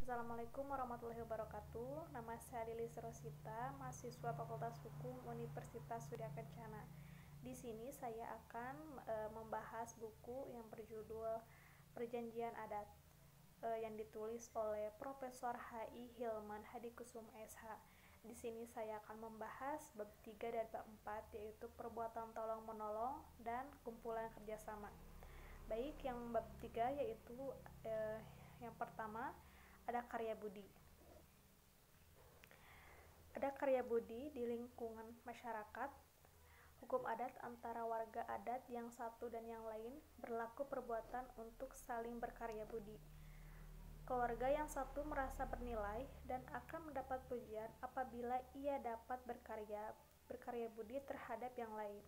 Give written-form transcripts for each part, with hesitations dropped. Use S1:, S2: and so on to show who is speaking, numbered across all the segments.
S1: Assalamualaikum warahmatullahi wabarakatuh. Nama saya Lilis Rosita, mahasiswa Fakultas Hukum Universitas Surya Kencana. Di sini saya akan membahas buku yang berjudul Perjanjian Adat yang ditulis oleh Profesor H.I. Hilman Hadikusumo SH. Di sini saya akan membahas bab 3 dan bab 4, yaitu perbuatan tolong menolong dan kumpulan kerjasama. Baik, yang bab 3 yaitu yang pertama ada karya budi. Ada karya budi di lingkungan masyarakat. Hukum adat antara warga adat yang satu dan yang lain berlaku perbuatan untuk saling berkarya budi. Keluarga yang satu merasa bernilai dan akan mendapat pujian apabila ia dapat berkarya budi terhadap yang lain.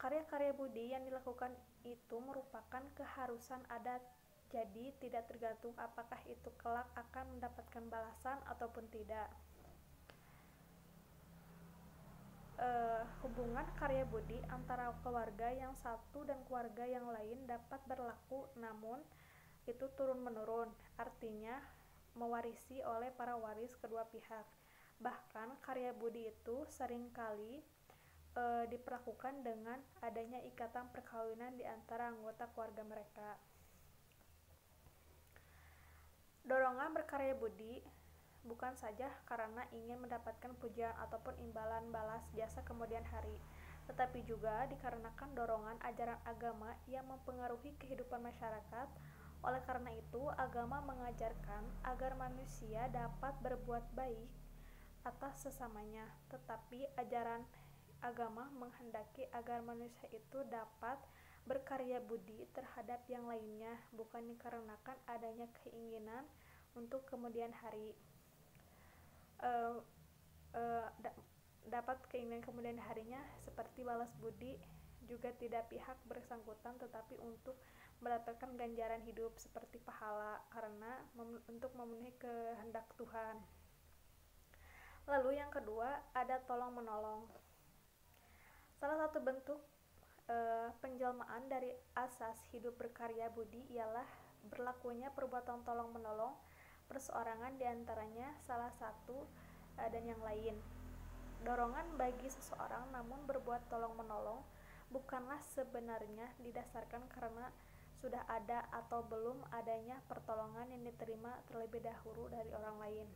S1: Karya-karya budi yang dilakukan itu merupakan keharusan adat, jadi tidak tergantung apakah itu kelak akan mendapatkan balasan ataupun tidak. Hubungan karya budi antara keluarga yang satu dan keluarga yang lain dapat berlaku, namun itu turun-menurun, artinya mewarisi oleh para waris kedua pihak. Bahkan karya budi itu seringkali diperlakukan dengan adanya ikatan perkawinan di antara anggota keluarga mereka. Dorongan berkarya budi bukan saja karena ingin mendapatkan pujian ataupun imbalan balas jasa kemudian hari, tetapi juga dikarenakan dorongan ajaran agama yang mempengaruhi kehidupan masyarakat. Oleh karena itu, agama mengajarkan agar manusia dapat berbuat baik atas sesamanya, tetapi ajaran agama menghendaki agar manusia itu dapat berkarya budi terhadap yang lainnya, bukan dikarenakan adanya keinginan untuk kemudian hari. Dapat keinginan kemudian harinya seperti balas budi juga tidak pihak bersangkutan, tetapi untuk mendapatkan ganjaran hidup seperti pahala karena untuk memenuhi kehendak Tuhan. Lalu yang kedua ada tolong menolong. Salah satu bentuk penjelmaan dari asas hidup berkarya budi ialah berlakunya perbuatan tolong menolong perseorangan, diantaranya salah satu dan yang lain. Dorongan bagi seseorang namun berbuat tolong menolong bukanlah sebenarnya didasarkan karena sudah ada atau belum adanya pertolongan yang diterima terlebih dahulu dari orang lain,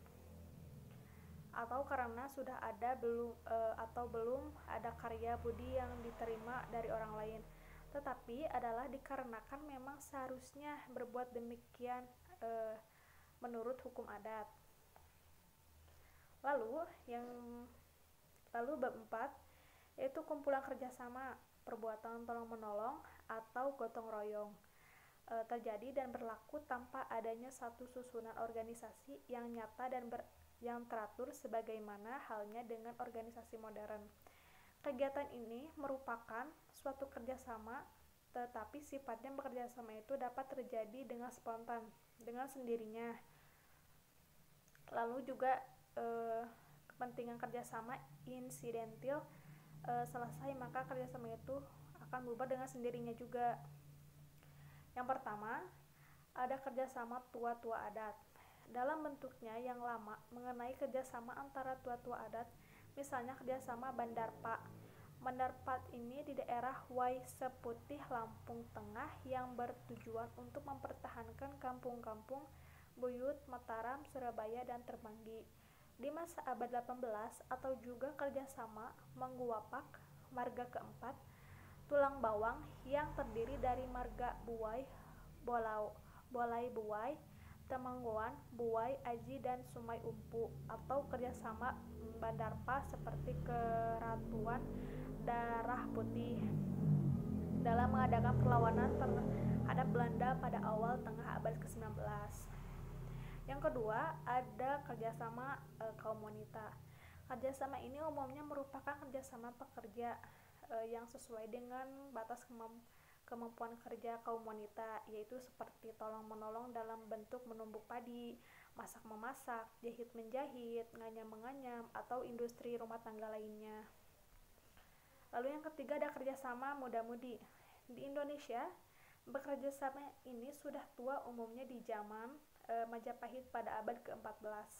S1: atau karena sudah ada atau belum ada karya budi yang diterima dari orang lain, tetapi adalah dikarenakan memang seharusnya berbuat demikian menurut hukum adat. Lalu bab 4 yaitu kumpulan kerjasama, perbuatan tolong menolong atau gotong royong terjadi dan berlaku tanpa adanya satu susunan organisasi yang nyata dan yang teratur sebagaimana halnya dengan organisasi modern. Kegiatan ini merupakan suatu kerjasama, tetapi sifatnya bekerjasama itu dapat terjadi dengan spontan, dengan sendirinya. Lalu juga kepentingan kerjasama insidentil selesai, maka kerjasama itu akan bubar dengan sendirinya juga. Yang pertama, ada kerjasama tua-tua adat. Dalam bentuknya yang lama mengenai kerjasama antara tua-tua adat, misalnya kerjasama Bandarpa. Bandarpa ini di daerah Waiseputih, Lampung Tengah, yang bertujuan untuk mempertahankan kampung-kampung Buyut, Mataram, Surabaya, dan Terbanggi. Di masa abad 18 atau juga kerjasama Mangguwapak, marga keempat, Tulang Bawang, yang terdiri dari marga Buwai, Bolai Buwai, Temanggoan, Buwai, Aji, dan Sumai Umpu, atau kerjasama Bandarpa seperti Keratuan Darah Putih dalam mengadakan perlawanan terhadap Belanda pada awal tengah abad ke-19. Yang kedua, ada kerjasama kaum wanita. Kerjasama ini umumnya merupakan kerjasama pekerja yang sesuai dengan batas kemampuan kerja kaum wanita, yaitu seperti tolong-menolong dalam bentuk menumbuk padi, masak-memasak, jahit-menjahit, nganyam-menganyam, atau industri rumah tangga lainnya. Lalu yang ketiga ada kerjasama muda-mudi. Di Indonesia, bekerjasama ini sudah tua umumnya di zaman Majapahit pada abad ke-14.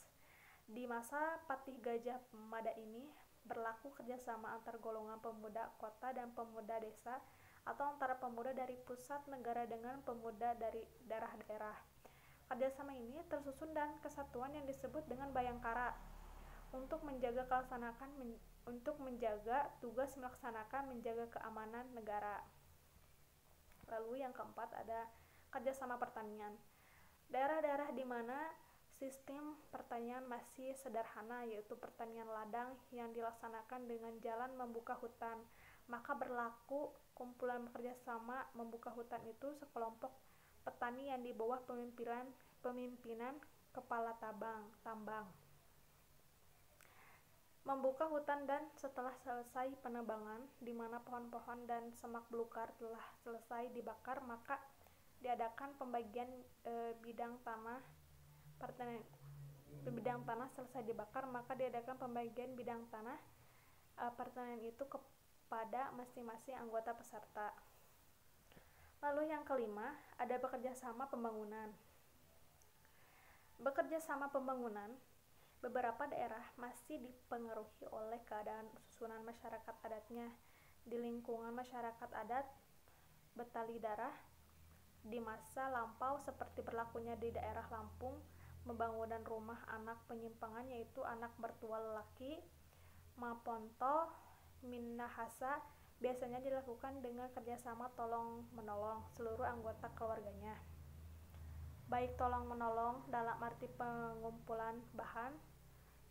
S1: Di masa Patih Gajah Mada ini berlaku kerjasama antar golongan pemuda kota dan pemuda desa atau antara pemuda dari pusat negara dengan pemuda dari daerah-daerah. Kerjasama ini tersusun dan kesatuan yang disebut dengan Bayangkara untuk menjaga tugas melaksanakan menjaga keamanan negara. Lalu yang keempat ada kerjasama pertanian. Daerah-daerah di mana sistem pertanian masih sederhana, yaitu pertanian ladang yang dilaksanakan dengan jalan membuka hutan, maka berlaku kumpulan bekerjasama membuka hutan itu sekelompok petani yang di bawah pemimpinan kepala tambang. Membuka hutan dan setelah selesai penebangan, di mana pohon-pohon dan semak belukar telah selesai dibakar, maka diadakan pembagian bidang tanah selesai dibakar, maka diadakan pembagian bidang tanah pertanian itu kepada masing-masing anggota peserta. Lalu yang kelima, ada bekerjasama pembangunan. Bekerjasama pembangunan, beberapa daerah masih dipengaruhi oleh keadaan susunan masyarakat adatnya. Di lingkungan masyarakat adat Betali Darah di masa lampau seperti berlakunya di daerah Lampung, pembangunan rumah anak penyimpangan, yaitu anak mertua lelaki Maponto Minahasa, biasanya dilakukan dengan kerjasama tolong-menolong seluruh anggota keluarganya, baik tolong-menolong dalam arti pengumpulan bahan,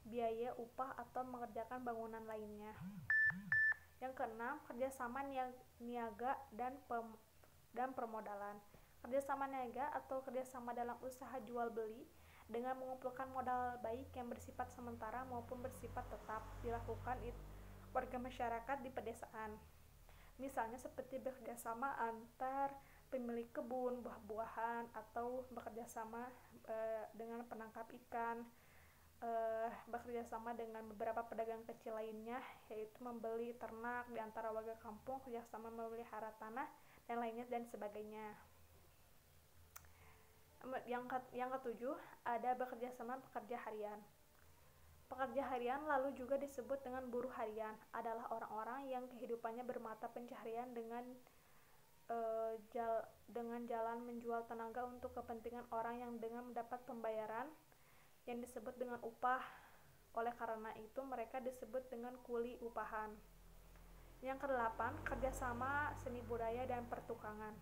S1: biaya, upah, atau mengerjakan bangunan lainnya. Yang keenam, kerjasama niaga dan permodalan. Kerjasama niaga atau kerjasama dalam usaha jual beli dengan mengumpulkan modal baik yang bersifat sementara maupun bersifat tetap dilakukan warga masyarakat di pedesaan. Misalnya seperti bekerjasama antar pemilik kebun buah-buahan atau bekerjasama dengan penangkap ikan, bekerjasama dengan beberapa pedagang kecil lainnya, yaitu membeli ternak di antara warga kampung, kerjasama memelihara tanah dan lainnya dan sebagainya. Yang ketujuh, ada bekerjasama pekerja harian. Pekerja harian lalu juga disebut dengan buruh harian, adalah orang-orang yang kehidupannya bermata pencaharian dengan jalan menjual tenaga untuk kepentingan orang yang dengan mendapat pembayaran yang disebut dengan upah. Oleh karena itu mereka disebut dengan kuli upahan. Yang kedelapan, kerjasama seni budaya dan pertukangan.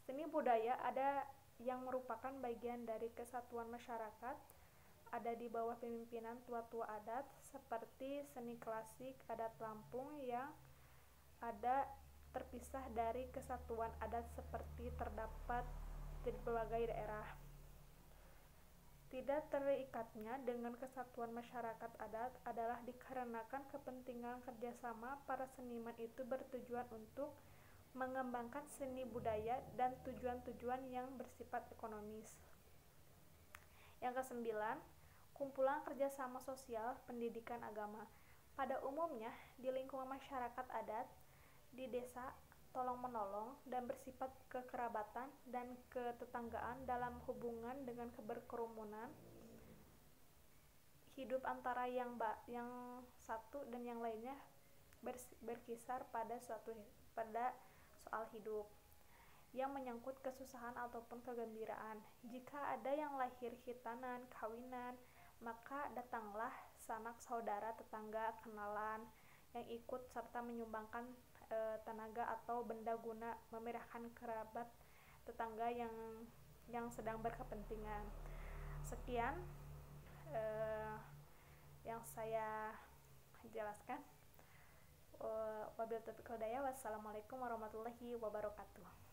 S1: Seni budaya ada yang merupakan bagian dari kesatuan masyarakat, ada di bawah pemimpinan tua-tua adat, seperti seni klasik adat Lampung yang ada terpisah dari kesatuan adat seperti terdapat di berbagai daerah. Tidak terikatnya dengan kesatuan masyarakat adat adalah dikarenakan kepentingan kerjasama para seniman itu bertujuan untuk mengembangkan seni budaya dan tujuan-tujuan yang bersifat ekonomis. Yang kesembilan, kumpulan kerjasama sosial pendidikan agama. Pada umumnya, di lingkungan masyarakat adat, di desa, tolong-menolong dan bersifat kekerabatan dan ketetanggaan dalam hubungan dengan keberkerumunan hidup antara yang satu dan yang lainnya berkisar pada soal hidup yang menyangkut kesusahan ataupun kegembiraan. Jika ada yang lahir khitanan, kawinan, maka datanglah sanak saudara, tetangga, kenalan yang ikut serta menyumbangkan tenaga atau benda guna memerahkan kerabat tetangga yang sedang berkepentingan. Sekian yang saya jelaskan. Wabillahi taufiq wal hidayah. Wassalamualaikum warahmatullahi wabarakatuh.